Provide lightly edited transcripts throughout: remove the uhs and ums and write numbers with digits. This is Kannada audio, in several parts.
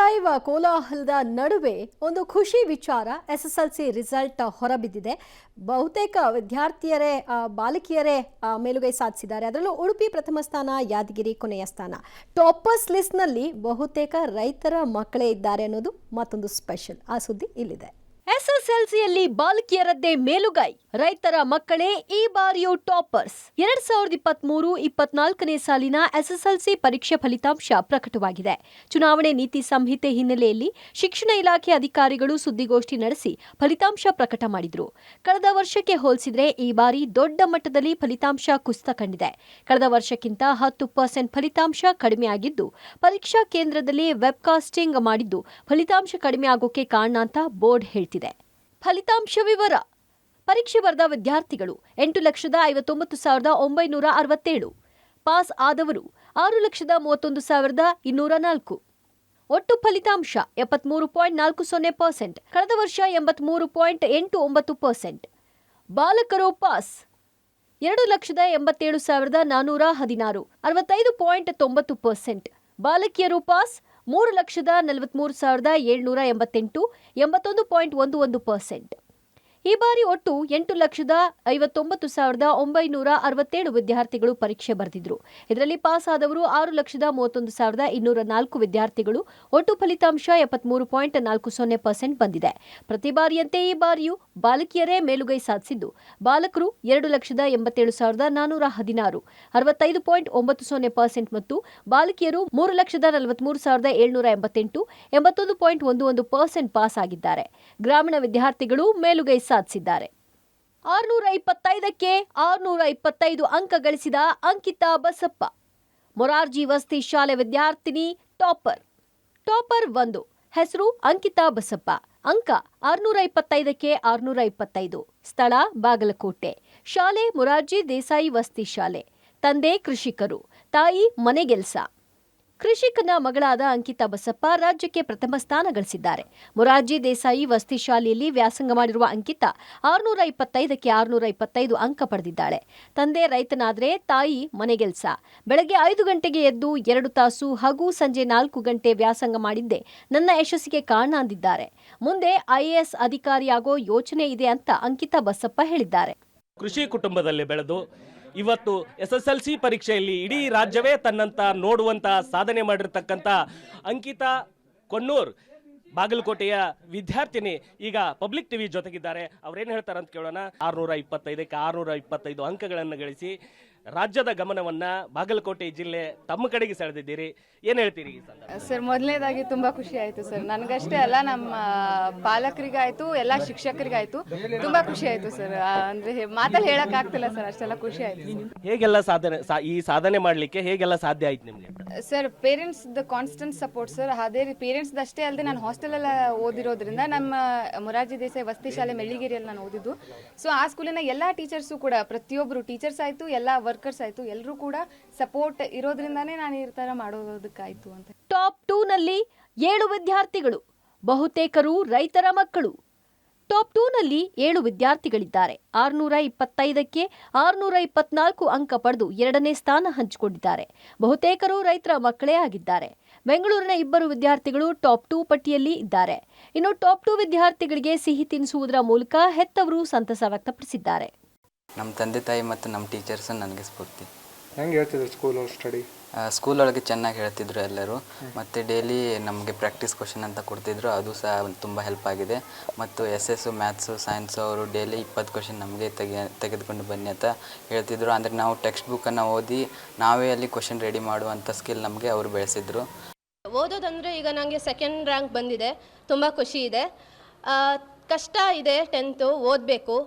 ತೀವ್ರ ಕೋಲಾಹಲದ ನಡುವೆ ಒಂದು ಖುಷಿ ವಿಚಾರ ಎಸ್ಎಸ್ಎಲ್ಸಿ ರಿಸಲ್ಟ್ ಹೊರಬಿದ್ದಿದೆ. ಬಹುತೇಕ ವಿದ್ಯಾರ್ಥಿಯರೇ ಬಾಲಕಿಯರೇ ಮೇಲುಗೈ ಸಾಧಿಸಿದ್ದಾರೆ. ಅದರಲ್ಲೂ ಉಡುಪಿ ಪ್ರಥಮ ಸ್ಥಾನ, ಯಾದಗಿರಿ ಕೊನೆಯ ಸ್ಥಾನ. ಟಾಪರ್ಸ್ ಲಿಸ್ಟ್ನಲ್ಲಿ ಬಹುತೇಕ ರೈತರ ಮಕ್ಕಳೇ ಇದ್ದಾರೆ ಅನ್ನೋದು ಮತ್ತೊಂದು ಸ್ಪೆಷಲ್. ಆ ಸುದ್ದಿ ಇಲ್ಲಿದೆ. ಎಸ್ಎಸ್ಎಲ್ಸಿಯಲ್ಲಿ ಬಾಲಕಿಯರದ್ದೇ ಮೇಲುಗೈ, ರೈತರ ಮಕ್ಕಳೇ ಈ ಬಾರಿಯೂ ಟಾಪರ್ಸ್. 2023-24ನೇ ಸಾಲಿನ ಎಸ್ಎಸ್ಎಲ್ಸಿ ಪರೀಕ್ಷೆ ಫಲಿತಾಂಶ ಪ್ರಕಟವಾಗಿದೆ. ಚುನಾವಣೆ ನೀತಿ ಸಂಹಿತೆ ಹಿನ್ನೆಲೆಯಲ್ಲಿ ಶಿಕ್ಷಣ ಇಲಾಖೆ ಅಧಿಕಾರಿಗಳು ಸುದ್ದಿಗೋಷ್ಠಿ ನಡೆಸಿ ಫಲಿತಾಂಶ ಪ್ರಕಟ ಮಾಡಿದ್ರು. ಕಳೆದ ವರ್ಷಕ್ಕೆ ಹೋಲಿಸಿದ್ರೆ ಈ ಬಾರಿ ದೊಡ್ಡ ಮಟ್ಟದಲ್ಲಿ ಫಲಿತಾಂಶ ಕುಸಿತ ಕಂಡಿದೆ. ಕಳೆದ ವರ್ಷಕ್ಕಿಂತ 10% ಫಲಿತಾಂಶ ಕಡಿಮೆಯಾಗಿದ್ದು, ಪರೀಕ್ಷಾ ಕೇಂದ್ರದಲ್ಲಿ ವೆಬ್ಕಾಸ್ಟಿಂಗ್ ಮಾಡಿದ್ದು ಫಲಿತಾಂಶ ಕಡಿಮೆ ಆಗೋಕೆ ಕಾರಣ ಅಂತ ಬೋರ್ಡ್ ಹೇಳ್ತಿದೆ. ಫಲಿತಾಂಶ ವಿವರ: ಪರೀಕ್ಷೆ ಬರೆದ ವಿದ್ಯಾರ್ಥಿಗಳು 8,59,967, ಪಾಸ್ ಆದವರು 6,31,204. ಒಟ್ಟು ಫಲಿತಾಂಶ 73.40%, ಕಳೆದ ವರ್ಷ 83.89%. ಬಾಲಕರು ಪಾಸ್ 2,87,416, 65.90%. ಬಾಲಕಿಯರು ಪಾಸ್ 3,43,788, 81.11%. ಈ ಬಾರಿ ಒಟ್ಟು 8,59,967 ವಿದ್ಯಾರ್ಥಿಗಳು ಪರೀಕ್ಷೆ ಬರೆದಿದ್ರು. ಇದರಲ್ಲಿ ಪಾಸ್ ಆದವರು 6,31,204 ವಿದ್ಯಾರ್ಥಿಗಳು. ಒಟ್ಟು ಫಲಿತಾಂಶ 73.40% ಬಂದಿದೆ. ಪ್ರತಿ ಬಾರಿಯಂತೆ ಈ ಬಾರಿಯೂ ಬಾಲಕಿಯರೇ ಮೇಲುಗೈ ಸಾಧಿಸಿದ್ದು, ಬಾಲಕರು 2,87,416, 65.90% ಮತ್ತು ಬಾಲಕಿಯರು 3,43,788, 81.11% ಪಾಸ್ ಆಗಿದ್ದಾರೆ. ಗ್ರಾಮೀಣ ವಿದ್ಯಾರ್ಥಿಗಳು ಮೇಲುಗೈ ಸಾಧಿಸಿದ್ದಾರೆ. 625ಕ್ಕೆ 625 ಅಂಕ ಗಳಿಸಿದ ಅಂಕಿತಾ ಬಸಪ್ಪ, ಮೊರಾರ್ಜಿ ವಸತಿ ಶಾಲೆ ವಿದ್ಯಾರ್ಥಿನಿ ಟಾಪರ್ 1. ಹೆಸರು ಅಂಕಿತಾ ಬಸಪ್ಪ. ಅಂಕ 625ಕ್ಕೆ 625. ಸ್ಥಳ ಬಾಗಲಕೋಟೆ. ಶಾಲೆ ಮೊರಾರ್ಜಿ ದೇಸಾಯಿ ವಸತಿ ಶಾಲೆ. ತಂದೆ ಕೃಷಿಕರು, ತಾಯಿ ಮನೆಗೆಲಸ. ಕೃಷಿಕನ ಮಗಳಾದ ಅಂಕಿತಾ ಬಸಪ್ಪ ರಾಜ್ಯಕ್ಕೆ ಪ್ರಥಮ ಸ್ಥಾನ ಗಳಿಸಿದ್ದಾರೆ. ಮೊರಾರ್ಜಿ ದೇಸಾಯಿ ವಸತಿ ಶಾಲೆಯಲ್ಲಿ ವ್ಯಾಸಂಗ ಮಾಡಿರುವ ಅಂಕಿತಾ 625ಕ್ಕೆ 625 ಅಂಕ ಪಡೆದಿದ್ದಾಳೆ. ತಂದೆ ರೈತನಾದ್ರೆ ತಾಯಿ ಮನೆಗೆಲಸ. ಬೆಳಗ್ಗೆ 5 ಗಂಟೆಗೆ ಎದ್ದು 2 ತಾಸು ಹಾಗೂ ಸಂಜೆ 4 ಗಂಟೆ ವ್ಯಾಸಂಗ ಮಾಡಿದ್ದೆ ನನ್ನ ಯಶಸ್ಸಿಗೆ ಕಾರಣ ಅಂದಿದ್ದಾರೆ. ಮುಂದೆ IAS ಅಧಿಕಾರಿಯಾಗೋ ಯೋಚನೆ ಇದೆ ಅಂತ ಅಂಕಿತಾ ಬಸಪ್ಪ ಹೇಳಿದ್ದಾರೆ. ಕೃಷಿ ಕುಟುಂಬದಲ್ಲಿ ಬೆಳೆದು ಇವತ್ತು SSLC ಪರೀಕ್ಷೆಯಲ್ಲಿ ಇಡೀ ರಾಜ್ಯವೇ ತನ್ನಂತ ನೋಡುವಂತ ಸಾಧನೆ ಮಾಡಿರ್ತಕ್ಕಂಥ ಅಂಕಿತಾ ಕೊಣ್ಣೂರ್ ಬಾಗಲಕೋಟೆಯ ವಿದ್ಯಾರ್ಥಿನಿ ಈಗ ಪಬ್ಲಿಕ್ ಟಿವಿ ಜೊತೆಗಿದ್ದಾರೆ. ಅವ್ರೇನು ಹೇಳ್ತಾರೆ ಅಂತ ಕೇಳೋಣ. 625ಕ್ಕೆ 625 ಅಂಕಗಳನ್ನು ಗಳಿಸಿ ರಾಜ್ಯದ ಗಮನವನ್ನ ಬಾಗಲಕೋಟೆ ಜಿಲ್ಲೆ ತಮ್ಮ ಕಡೆಗೆ ಸೆಳೆದಿದ್ದೀರಿ. ಏನ್ ಹೇಳ್ತೀರಿ ಈ ಸಂದರ್ಭ? ಸರ್, ಮೊದಲನೇದಾಗಿ ತುಂಬಾ ಖುಷಿ ಆಯ್ತು ಸರ್. ನನಗಷ್ಟೇ ಅಲ್ಲ, ನಮ್ಮ ಪಾಲಕರಿಗಾಯ್ತು, ಎಲ್ಲ ಶಿಕ್ಷಕರಿಗಾಯ್ತು, ತುಂಬಾ ಖುಷಿ ಆಯ್ತು ಸರ್. ಅಂದ್ರೆ ಮಾತಲ್ಲಿ ಹೇಳಕ್ ಆಗ್ತಿಲ್ಲ ಸರ್, ಅಷ್ಟೆಲ್ಲ ಖುಷಿ ಆಯ್ತು. ಹೇಗೆಲ್ಲ ಈ ಸಾಧನೆ ಮಾಡ್ಲಿಕ್ಕೆ ಹೇಗೆಲ್ಲ ಸಾಧ್ಯ ಆಯ್ತು ನಿಮ್ಗೆ? Sir, parents the constant support sir. ಅದೇ ಪೇರೆಂಟ್ಸ್ ಅಷ್ಟೇ ಅಲ್ಲದೆ ನಾನು ಹಾಸ್ಟೆಲ್ ಎಲ್ಲ ಓದಿರೋದ್ರಿಂದ, ನಮ್ಮ ಮೊರಾರ್ಜಿ ದೇಸಾಯಿ ವಸತಿ ಶಾಲೆ ಮೆಳ್ಳಿಗೇರಿಯಲ್ಲಿ ನಾನು ಓದಿದ್ದು. ಸೊ ಆ ಸ್ಕೂಲಿನ ಎಲ್ಲಾ ಟೀಚರ್ಸು ಕೂಡ, ಪ್ರತಿಯೊಬ್ರು ಟೀಚರ್ಸ್ ಆಯ್ತು, ಎಲ್ಲ ವರ್ಕರ್ಸ್ ಆಯ್ತು, ಎಲ್ಲರೂ ಕೂಡ ಸಪೋರ್ಟ್ ಇರೋದ್ರಿಂದಾನೇ ನಾನು ಈ ತರ ಮಾಡೋದಕ್ಕಾಯ್ತು ಅಂತ. ಟಾಪ್ 2 ನಲ್ಲಿ 7 ವಿದ್ಯಾರ್ಥಿಗಳು, ಬಹುತೇಕರು ರೈತರ ಮಕ್ಕಳು. ಟಾಪ್ 2 ನಲ್ಲಿ 7 ವಿದ್ಯಾರ್ಥಿಗಳಿದ್ದಾರೆ. 625ಕ್ಕೆ 624 ಅಂಕ ಪಡೆದು 2ನೇ ಸ್ಥಾನ ಹಂಚಿಕೊಂಡಿದ್ದಾರೆ. ಬಹುತೇಕರು ರೈತರ ಮಕ್ಕಳೇ ಆಗಿದ್ದಾರೆ. ಬೆಂಗಳೂರಿನ 2 ವಿದ್ಯಾರ್ಥಿಗಳು ಟಾಪ್ 2 ಪಟ್ಟಿಯಲ್ಲಿ ಇದ್ದಾರೆ. ಇನ್ನು ಟಾಪ್ 2 ವಿದ್ಯಾರ್ಥಿಗಳಿಗೆ ಸಿಹಿ ತಿನ್ನಿಸುವುದರ ಮೂಲಕ ಹೆತ್ತವರು ಸಂತಸ ವ್ಯಕ್ತಪಡಿಸಿದ್ದಾರೆ. ನಮ್ಮ ತಂದೆ ತಾಯಿ ಮತ್ತು ನಮ್ಮ ಟೀಚರ್ಸ್ ನನಗೆ ಸ್ಫೂರ್ತಿ. ಹೆಂಗೆ ಹೇಳ್ತಿದ್ರು ಸ್ಕೂಲ್ ಸ್ಕೂಲೊಳಗೆ ಚೆನ್ನಾಗಿ ಹೇಳ್ತಿದ್ರು ಎಲ್ಲರೂ. ಮತ್ತು ಡೈಲಿ ನಮಗೆ ಪ್ರಾಕ್ಟೀಸ್ ಕ್ವಶನ್ ಅಂತ ಕೊಡ್ತಿದ್ರು, ಅದು ಸಹ ತುಂಬ ಹೆಲ್ಪ್ ಆಗಿದೆ. ಮತ್ತು SS ಮ್ಯಾಥ್ಸು ಸೈನ್ಸು ಅವರು ಡೈಲಿ 20 ಕ್ವಶನ್ ನಮಗೆ ತೆಗೆದುಕೊಂಡು ಬನ್ನಿ ಅಂತ ಹೇಳ್ತಿದ್ರು. ಅಂದರೆ ನಾವು ಟೆಕ್ಸ್ಟ್ ಬುಕ್ಕನ್ನು ಓದಿ ನಾವೇ ಅಲ್ಲಿ ಕ್ವಶನ್ ರೆಡಿ ಮಾಡುವಂಥ ಸ್ಕಿಲ್ ನಮಗೆ ಅವರು ಬೆಳೆಸಿದ್ರು. ಓದೋದಂದರೆ ಈಗ ನನಗೆ 2nd ರ್ಯಾಂಕ್ ಬಂದಿದೆ, ತುಂಬ ಖುಷಿ ಇದೆ. ಕಷ್ಟ ಇದೆ, 10th ಓದಬೇಕು,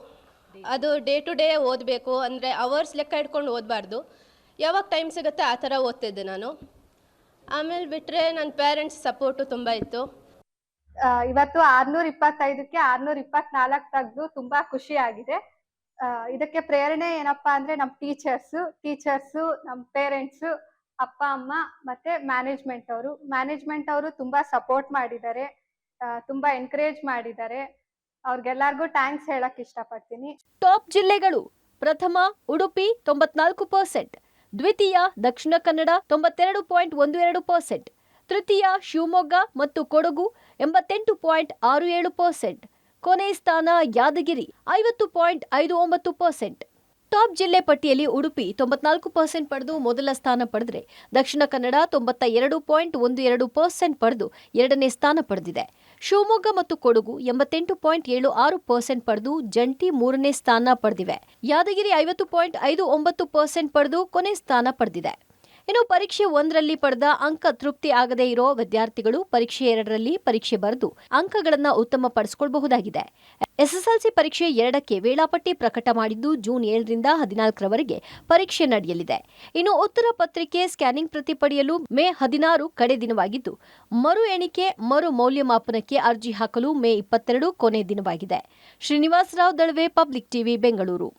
ಅದು ಡೇ ಟು ಡೇ ಓದಬೇಕು. ಅಂದರೆ ಅವರ್ಸ್ ಲೆಕ್ಕ ಇಟ್ಕೊಂಡು ಓದಬಾರ್ದು, ಯಾವಾಗ ಟೈಮ್ ಸಿಗುತ್ತೆ ಆ ಥರ ಓದ್ತಿದ್ದೆ ನಾನು. ಆಮೇಲೆ ಬಿಟ್ಟರೆ ನನ್ನ ಪೇರೆಂಟ್ಸ್ ಸಪೋರ್ಟು ತುಂಬ ಇತ್ತು. ಇವತ್ತು 625ಕ್ಕೆ 624 ತೆಗೆದು ತುಂಬ ಖುಷಿ ಆಗಿದೆ. ಇದಕ್ಕೆ ಪ್ರೇರಣೆ ಏನಪ್ಪಾ ಅಂದರೆ ನಮ್ಮ ಟೀಚರ್ಸು, ನಮ್ಮ ಪೇರೆಂಟ್ಸು, ಅಪ್ಪ ಅಮ್ಮ ಮತ್ತೆ ಮ್ಯಾನೇಜ್ಮೆಂಟ್ ಅವರು ತುಂಬ ಸಪೋರ್ಟ್ ಮಾಡಿದ್ದಾರೆ, ತುಂಬ ಎನ್ಕರೇಜ್ ಮಾಡಿದ್ದಾರೆ. ಅವ್ರಿಗೆಲ್ಲರಿಗೂ ಥ್ಯಾಂಕ್ಸ್ ಹೇಳಕ್ ಇಷ್ಟಪಡ್ತೀನಿ. ಟಾಪ್ ಜಿಲ್ಲೆಗಳು: ಪ್ರಥಮ ಉಡುಪಿ 94%, ದ್ವಿತೀಯ ದಕ್ಷಿಣ ಕನ್ನಡ 92.12%, ತೃತೀಯ ಶಿವಮೊಗ್ಗ ಮತ್ತು ಕೊಡಗು 88.67%. ಕೊನೆ ಸ್ಥಾನ ಯಾದಗಿರಿ 50.59%. ಟಾಪ್ ಜಿಲ್ಲೆ ಪಟ್ಟಿಯಲ್ಲಿ ಉಡುಪಿ 94% ಪಡೆದು ಮೊದಲ ಸ್ಥಾನ ಪಡೆದರೆ ದಕ್ಷಿಣ ಕನ್ನಡ 92.12% ಪಡೆದು ಎರಡನೇ ಸ್ಥಾನ ಪಡೆದಿದೆ. ಶಿವಮೊಗ್ಗ ಮತ್ತು ಕೊಡಗು 88.76% ಪಡೆದು ಜಂಟಿ ಮೂರನೇ ಸ್ಥಾನ ಪಡೆದಿವೆ. ಯಾದಗಿರಿ 50.59% ಪಡೆದು ಕೊನೆ ಸ್ಥಾನ ಪಡೆದಿದೆ. ಇನ್ನು ಪರೀಕ್ಷೆ 1ರಲ್ಲಿ ಪಡೆದ ಅಂಕ ತೃಪ್ತಿ ಆಗದೇ ಇರೋ ವಿದ್ಯಾರ್ಥಿಗಳು ಪರೀಕ್ಷೆ 2ರಲ್ಲಿ ಪರೀಕ್ಷೆ ಬರೆದು ಅಂಕಗಳನ್ನು ಉತ್ತಮ ಪಡಿಸಿಕೊಳ್ಳಬಹುದಾಗಿದೆ. ಎಸ್ಎಸ್ಎಲ್ಸಿ ಪರೀಕ್ಷೆ 2ಕ್ಕೆ ವೇಳಾಪಟ್ಟಿ ಪ್ರಕಟ ಮಾಡಿದ್ದು ಜೂನ್ 7ರಿಂದ 14ರವರೆಗೆ ಪರೀಕ್ಷೆ ನಡೆಯಲಿದೆ. ಇನ್ನು ಉತ್ತರ ಪತ್ರಿಕೆ ಸ್ಕ್ಯಾನಿಂಗ್ ಪ್ರತಿ ಪಡೆಯಲು ಮೇ 16 ಕಡೆ ದಿನವಾಗಿದ್ದು, ಮರು ಎಣಿಕೆ ಮರು ಮೌಲ್ಯಮಾಪನಕ್ಕೆ ಅರ್ಜಿ ಹಾಕಲು ಮೇ 22 ಕೊನೆ ದಿನವಾಗಿದೆ. Srinivasa Rao Dalave, public TV, Bengaluru.